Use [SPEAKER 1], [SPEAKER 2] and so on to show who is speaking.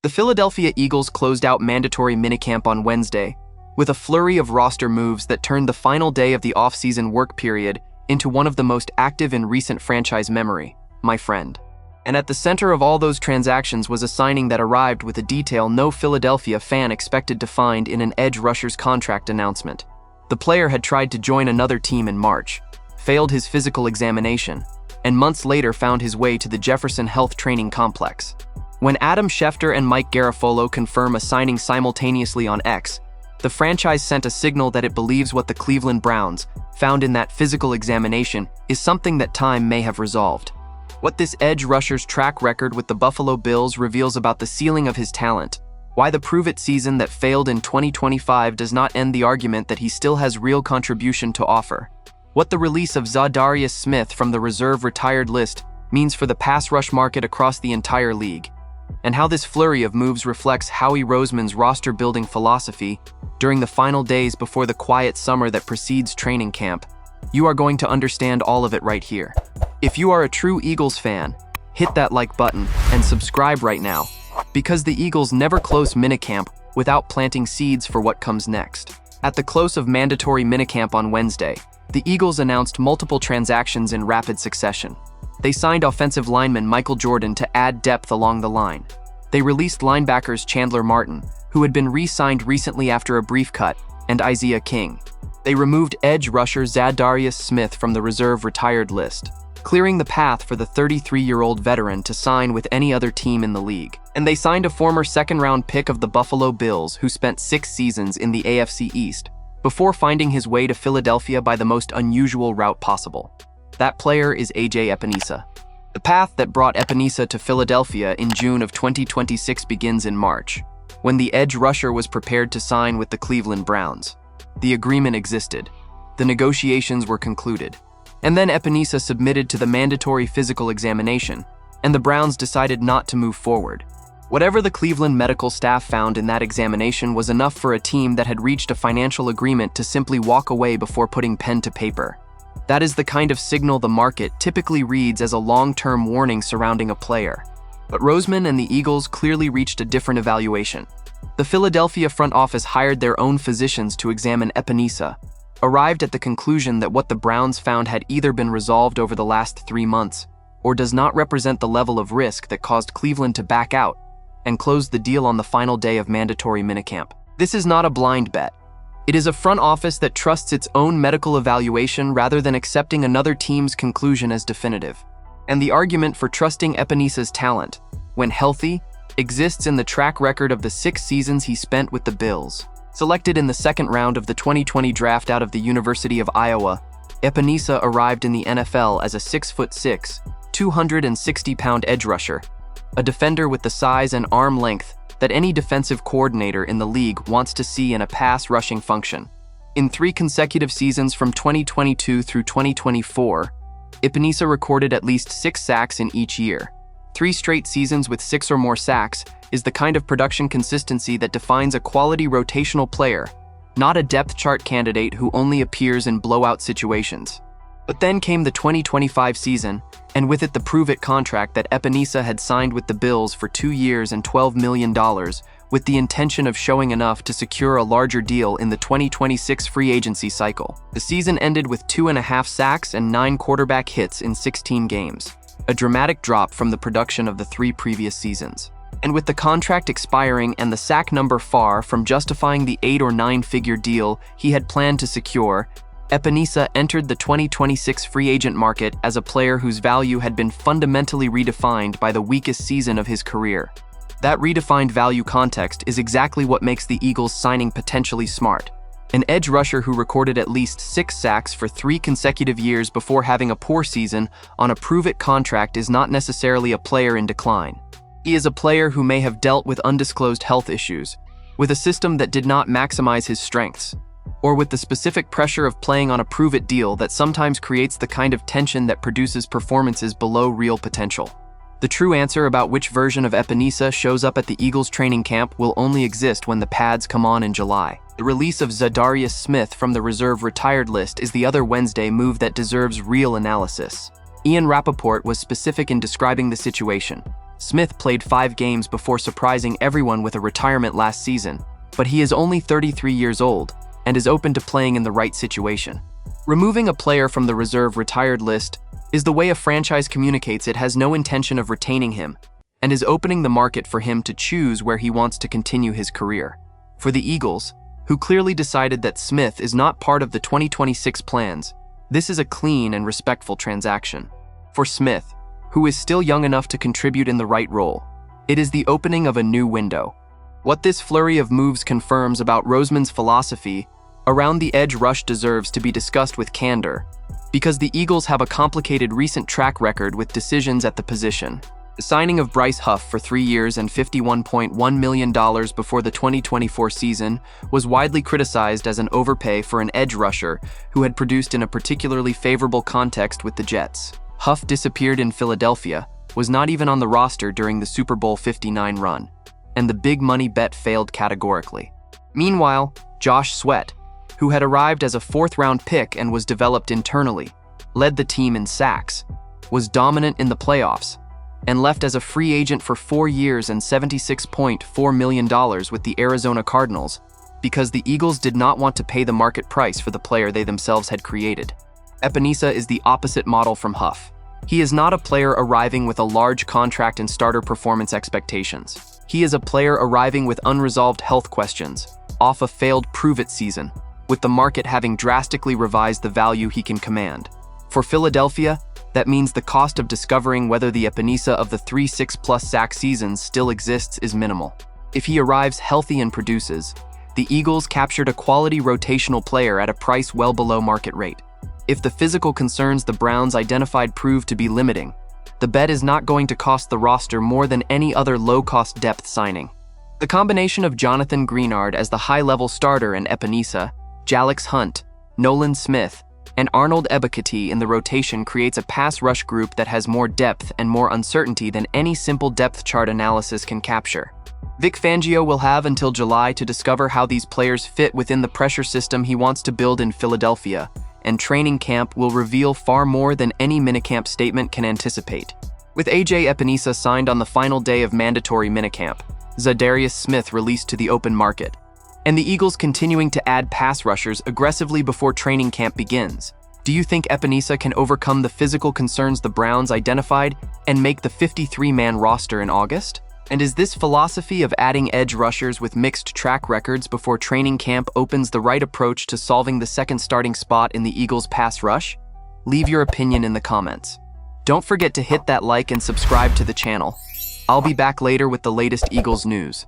[SPEAKER 1] The Philadelphia Eagles closed out mandatory minicamp on Wednesday, with a flurry of roster moves that turned the final day of the off-season work period into one of the most active in recent franchise memory, my friend. And at the center of all those transactions was a signing that arrived with a detail no Philadelphia fan expected to find in an edge rusher's contract announcement. The player had tried to join another team in March, failed his physical examination, and months later found his way to the Jefferson Health Training Complex. When Adam Schefter and Mike Garafolo confirm a signing simultaneously on X, the franchise sent a signal that it believes what the Cleveland Browns found in that physical examination is something that time may have resolved. What this edge rusher's track record with the Buffalo Bills reveals about the ceiling of his talent, why the prove-it season that failed in 2025 does not end the argument that he still has real contribution to offer, what the release of Zadarius Smith from the reserve retired list means for the pass rush market across the entire league, and how this flurry of moves reflects Howie Roseman's roster-building philosophy during the final days before the quiet summer that precedes training camp. You are going to understand all of it right here. If you are a true Eagles fan, hit that like button and subscribe right now, because the Eagles never close minicamp without planting seeds for what comes next. At the close of mandatory minicamp on Wednesday, the Eagles announced multiple transactions in rapid succession. They signed offensive lineman Michael Jordan to add depth along the line. They released linebackers Chandler Martin, who had been re-signed recently after a brief cut, and Isaiah King. They removed edge rusher Zadarius Smith from the reserve retired list, clearing the path for the 33-year-old veteran to sign with any other team in the league. And they signed a former second-round pick of the Buffalo Bills who spent 6 seasons in the AFC East, before finding his way to Philadelphia by the most unusual route possible. That player is AJ Epenesa. The path that brought Epenesa to Philadelphia in June of 2026 begins in March, when the edge rusher was prepared to sign with the Cleveland Browns. The agreement existed. The negotiations were concluded. And then Epenesa submitted to the mandatory physical examination, and the Browns decided not to move forward. Whatever the Cleveland medical staff found in that examination was enough for a team that had reached a financial agreement to simply walk away before putting pen to paper. That is the kind of signal the market typically reads as a long-term warning surrounding a player. But Roseman and the Eagles clearly reached a different evaluation. The Philadelphia front office hired their own physicians to examine Epenesa, arrived at the conclusion that what the Browns found had either been resolved over the last 3 months, or does not represent the level of risk that caused Cleveland to back out, and closed the deal on the final day of mandatory minicamp. This is not a blind bet. It is a front office that trusts its own medical evaluation rather than accepting another team's conclusion as definitive. And the argument for trusting Epenesa's talent, when healthy, exists in the track record of the 6 seasons he spent with the Bills. Selected in the second round of the 2020 draft out of the University of Iowa, Epenesa arrived in the NFL as a 6'6", 260-pound edge rusher, a defender with the size and arm length that any defensive coordinator in the league wants to see in a pass-rushing function. In 3 consecutive seasons from 2022 through 2024, Epenesa recorded at least 6 sacks in each year. 3 straight seasons with 6 or more sacks is the kind of production consistency that defines a quality rotational player, not a depth chart candidate who only appears in blowout situations. But then came the 2025 season, and with it the prove-it contract that Epenesa had signed with the Bills for 2 years and $12 million, with the intention of showing enough to secure a larger deal in the 2026 free agency cycle. The season ended with 2.5 sacks and 9 quarterback hits in 16 games, a dramatic drop from the production of the 3 previous seasons. And with the contract expiring and the sack number far from justifying the 8 or 9-figure deal he had planned to secure, Epenesa entered the 2026 free agent market as a player whose value had been fundamentally redefined by the weakest season of his career. That redefined value context is exactly what makes the Eagles' signing potentially smart. An edge rusher who recorded at least 6 sacks for 3 consecutive years before having a poor season on a prove-it contract is not necessarily a player in decline. He is a player who may have dealt with undisclosed health issues, with a system that did not maximize his strengths, or with the specific pressure of playing on a prove-it deal that sometimes creates the kind of tension that produces performances below real potential. The true answer about which version of Epenesa shows up at the Eagles training camp will only exist when the pads come on in July. The release of Zadarius Smith from the reserve retired list is the other Wednesday move that deserves real analysis. Ian Rappaport was specific in describing the situation. Smith played 5 games before surprising everyone with a retirement last season, but he is only 33 years old and is open to playing in the right situation. Removing a player from the reserve retired list is the way a franchise communicates it has no intention of retaining him and is opening the market for him to choose where he wants to continue his career. For the Eagles, who clearly decided that Smith is not part of the 2026 plans, this is a clean and respectful transaction. For Smith, who is still young enough to contribute in the right role, it is the opening of a new window. What this flurry of moves confirms about Roseman's philosophy around the edge rush deserves to be discussed with candor, because the Eagles have a complicated recent track record with decisions at the position. The signing of Bryce Huff for 3 years and $51.1 million before the 2024 season was widely criticized as an overpay for an edge rusher who had produced in a particularly favorable context with the Jets. Huff disappeared in Philadelphia, was not even on the roster during the Super Bowl 59 run, and the big money bet failed categorically. Meanwhile, Josh Sweat, who had arrived as a 4th-round pick and was developed internally, led the team in sacks, was dominant in the playoffs, and left as a free agent for 4 years and $76.4 million with the Arizona Cardinals because the Eagles did not want to pay the market price for the player they themselves had created. Epenesa is the opposite model from Huff. He is not a player arriving with a large contract and starter performance expectations. He is a player arriving with unresolved health questions, off a failed prove-it season, with the market having drastically revised the value he can command. For Philadelphia, that means the cost of discovering whether the Epenesa of the 3 6+ sack seasons still exists is minimal. If he arrives healthy and produces, the Eagles captured a quality rotational player at a price well below market rate. If the physical concerns the Browns identified prove to be limiting, the bet is not going to cost the roster more than any other low-cost depth signing. The combination of Jonathan Greenard as the high-level starter and Epenesa, Jalix Hunt, Nolan Smith, and Arnold Ebiketie in the rotation creates a pass rush group that has more depth and more uncertainty than any simple depth chart analysis can capture. Vic Fangio will have until July to discover how these players fit within the pressure system he wants to build in Philadelphia, and training camp will reveal far more than any minicamp statement can anticipate. With AJ Epenesa signed on the final day of mandatory minicamp, Zadarius Smith released to the open market, and the Eagles continuing to add pass rushers aggressively before training camp begins, do you think Epenesa can overcome the physical concerns the Browns identified and make the 53-man roster in August? And is this philosophy of adding edge rushers with mixed track records before training camp opens the right approach to solving the second starting spot in the Eagles' pass rush? Leave your opinion in the comments. Don't forget to hit that like and subscribe to the channel. I'll be back later with the latest Eagles news.